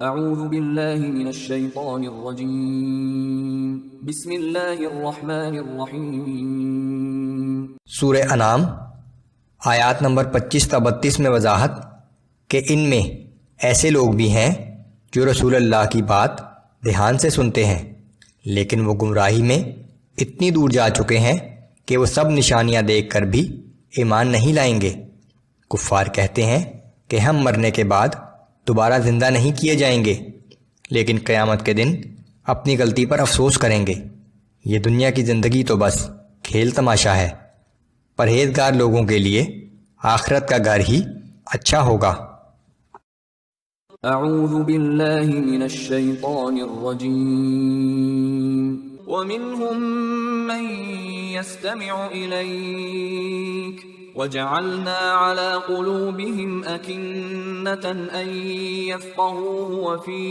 اعوذ باللہ من الشیطان الرجیم بسم اللہ الرحمن الرحیم۔ سورہ انعام آیات نمبر 25 تا 32 میں وضاحت کہ ان میں ایسے لوگ بھی ہیں جو رسول اللہ کی بات دھیان سے سنتے ہیں، لیکن وہ گمراہی میں اتنی دور جا چکے ہیں کہ وہ سب نشانیاں دیکھ کر بھی ایمان نہیں لائیں گے۔ کفار کہتے ہیں کہ ہم مرنے کے بعد دوبارہ زندہ نہیں کیے جائیں گے، لیکن قیامت کے دن اپنی غلطی پر افسوس کریں گے۔ یہ دنیا کی زندگی تو بس کھیل تماشا ہے، پرہیزگار لوگوں کے لیے آخرت کا گھر ہی اچھا ہوگا۔ اعوذ باللہ من الشیطان الرجیم ومنهم من يستمع إليك وجعلنا على قلوبهم أكنة أن يفقهوه وفي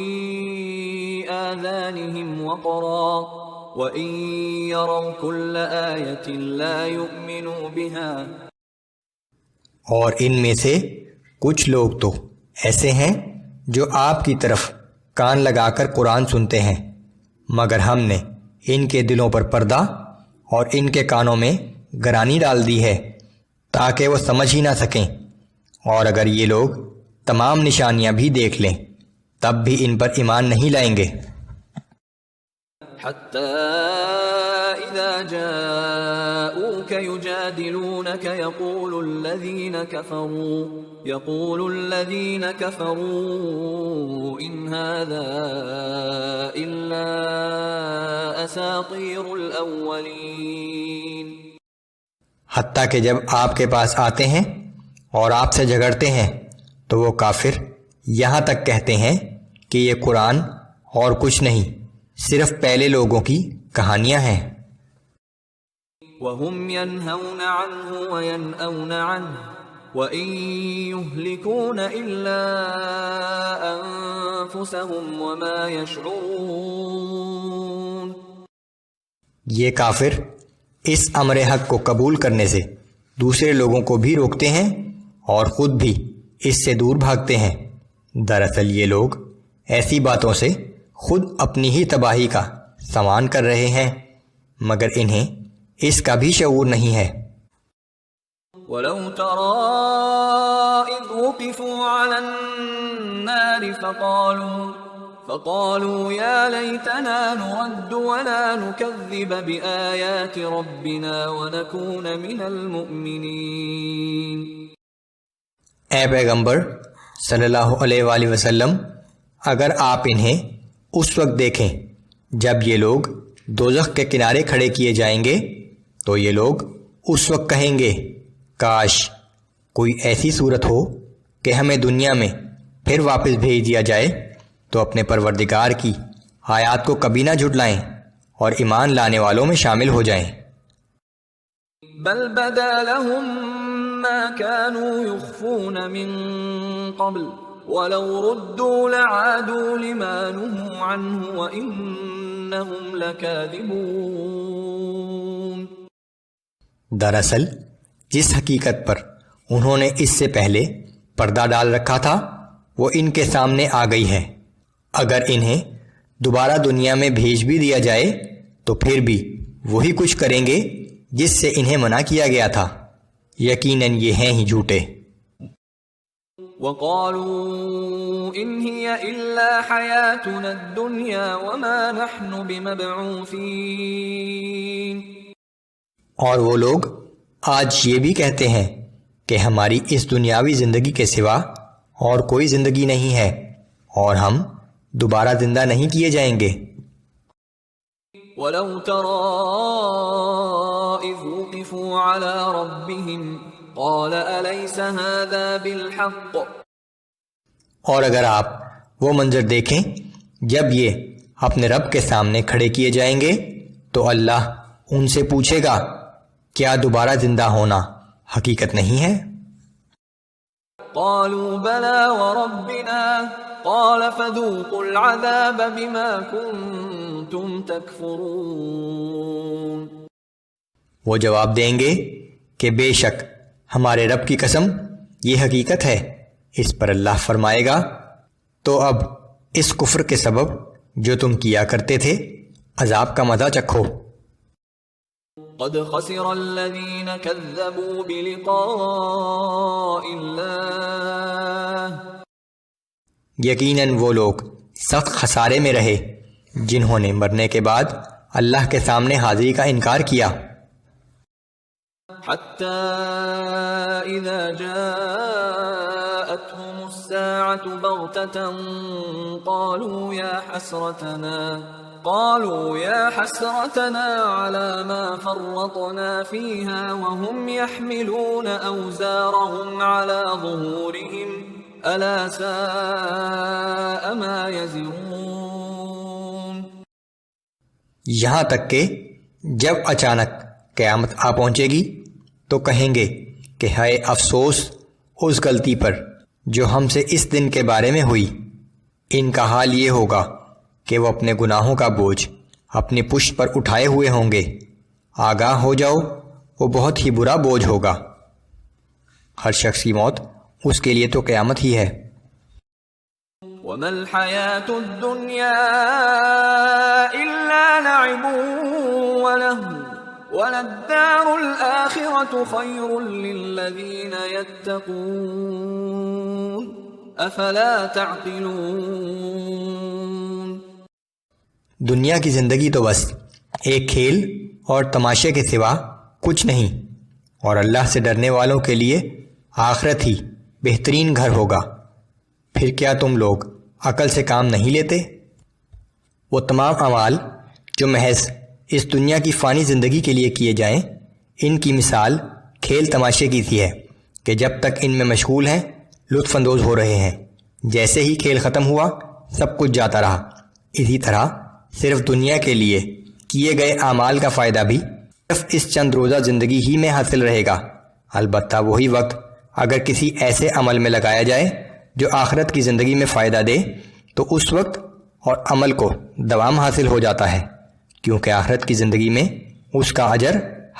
آذانهم وقرا وإن يروا كل آية لا يؤمنوا بها۔ اور ان میں سے کچھ لوگ تو ایسے ہیں جو آپ کی طرف کان لگا کر قرآن سنتے ہیں، مگر ہم نے ان کے دلوں پر پردہ اور ان کے کانوں میں گرانی ڈال دی ہے تاکہ وہ سمجھ ہی نہ سکیں، اور اگر یہ لوگ تمام نشانیاں بھی دیکھ لیں تب بھی ان پر ایمان نہیں لائیں گے۔ حتى إذا جاءوك يجادلونك يقول الذين كفروا إن هذا إلا أساطير الأولين۔ حتیٰ کہ جب آپ کے پاس آتے ہیں اور آپ سے جھگڑتے ہیں تو وہ کافر یہاں تک کہتے ہیں کہ یہ قرآن اور کچھ نہیں، صرف پہلے لوگوں کی کہانیاں ہیں۔ وَهُمْ يَنْهَوْنَ عَنْهُ وَيَنْأَوْنَ عَنْهُ وَإِنْ يُهْلِكُونَ إِلَّا أَنفُسَهُمْ وَمَا يَشْعُرُونَ۔ یہ کافر اس امر حق کو قبول کرنے سے دوسرے لوگوں کو بھی روکتے ہیں اور خود بھی اس سے دور بھاگتے ہیں۔ دراصل یہ لوگ ایسی باتوں سے خود اپنی ہی تباہی کا سامان کر رہے ہیں، مگر انہیں اس کا بھی شعور نہیں ہے۔ وَلَوْ تَرَىٰ إِذْ وُقِفُوا عَلَى النَّارِ فَقَالُوا يَا لَيْتَنَا نُرَدُّ وَلَا نُكَذِّبَ بِآيَاتِ رَبِّنَا وَنَكُونَ مِنَ الْمُؤْمِنِينَ۔ اے پیغمبر صلی اللہ علیہ وآلہ وسلم، اگر آپ انہیں اس وقت دیکھیں جب یہ لوگ دوزخ کے کنارے کھڑے کیے جائیں گے تو یہ لوگ اس وقت کہیں گے کاش کوئی ایسی صورت ہو کہ ہمیں دنیا میں پھر واپس بھیج دیا جائے تو اپنے پروردگار کی آیات کو کبھی نہ جھٹلائیں اور ایمان لانے والوں میں شامل ہو جائیں۔ بل بدا لهم ما كانوا يخفون من قبل وَلَوْ رُدُّوا لَعَادُوا لِمَا نُهُوا عَنْهُ وَإِنَّهُمْ لَكَاذِبُونَ۔ دراصل جس حقیقت پر انہوں نے اس سے پہلے پردہ ڈال رکھا تھا وہ ان کے سامنے آ گئی ہے۔ اگر انہیں دوبارہ دنیا میں بھیج بھی دیا جائے تو پھر بھی وہی کچھ کریں گے جس سے انہیں منع کیا گیا تھا، یقیناً یہ ہیں ہی جھوٹے۔ وَقَالُوا إِنْ هِيَ إِلَّا حَيَاتُنَا الدُّنْيَا وَمَا نَحْنُ بِمَبْعُوثِينَ۔ اور وہ لوگ آج یہ بھی کہتے ہیں کہ ہماری اس دنیاوی زندگی کے سوا اور کوئی زندگی نہیں ہے اور ہم دوبارہ زندہ نہیں کیے جائیں گے۔ وَلَوْ تَرَىٰ إِذْ وُقِفُوا عَلَىٰ رَبِّهِمْ قَالَ أَلَيْسَ هَذَا بِالْحَقِّ۔ اور اگر آپ وہ منظر دیکھیں جب یہ اپنے رب کے سامنے کھڑے کیے جائیں گے تو اللہ ان سے پوچھے گا کیا دوبارہ زندہ ہونا حقیقت نہیں ہے؟ قالوا بلى وربنا قال فذوقوا العذاب بما كنتم تكفرون۔ وہ جواب دیں گے کہ بے شک ہمارے رب کی قسم یہ حقیقت ہے۔ اس پر اللہ فرمائے گا تو اب اس کفر کے سبب جو تم کیا کرتے تھے عذاب کا مزہ چکھو۔ قد خسر الذين كذبوا بلقاء الله یقیناً وہ لوگ سخت خسارے میں رہے جنہوں نے مرنے کے بعد اللہ کے سامنے حاضری کا انکار کیا۔ حتى إذا جاءتهم الساعة بغتة قالوا يا حسرتنا على ما فرطنا فيها وهم يحملون أوزارهم على ظهورهم ألا ساء ما يزرون۔ یہاں تک کہ جب اچانک قیامت آ پہنچے گی تو کہیں گے کہ ہائے افسوس اس غلطی پر جو ہم سے اس دن کے بارے میں ہوئی۔ ان کا حال یہ ہوگا کہ وہ اپنے گناہوں کا بوجھ اپنی پشت پر اٹھائے ہوئے ہوں گے۔ آگاہ ہو جاؤ، وہ بہت ہی برا بوجھ ہوگا۔ ہر شخص کی موت اس کے لیے تو قیامت ہی ہے۔ وَمَا الْحَيَاةُ الدُّنْيَا إِلَّا لَعِبٌ وَلَهْوٌ وَلَلدَّارُ الْآخِرَةُ خَيْرٌ لِّلَّذِينَ يَتَّقُونَ أَفَلَا تَعْقِلُونَ۔ دنیا کی زندگی تو بس ایک کھیل اور تماشے کے سوا کچھ نہیں، اور اللہ سے ڈرنے والوں کے لیے آخرت ہی بہترین گھر ہوگا۔ پھر کیا تم لوگ عقل سے کام نہیں لیتے؟ وہ تمام اعمال جو محض اس دنیا کی فانی زندگی کے لیے کیے جائیں، ان کی مثال کھیل تماشے کی سی ہے کہ جب تک ان میں مشغول ہیں لطف اندوز ہو رہے ہیں، جیسے ہی کھیل ختم ہوا سب کچھ جاتا رہا۔ اسی طرح صرف دنیا کے لیے کیے گئے اعمال کا فائدہ بھی صرف اس چند روزہ زندگی ہی میں حاصل رہے گا۔ البتہ وہی وقت اگر کسی ایسے عمل میں لگایا جائے جو آخرت کی زندگی میں فائدہ دے تو اس وقت اور عمل کو دوام حاصل ہو جاتا ہے، کیونکہ آخرت کی زندگی میں اس کا اجر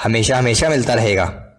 ہمیشہ ہمیشہ ملتا رہے گا۔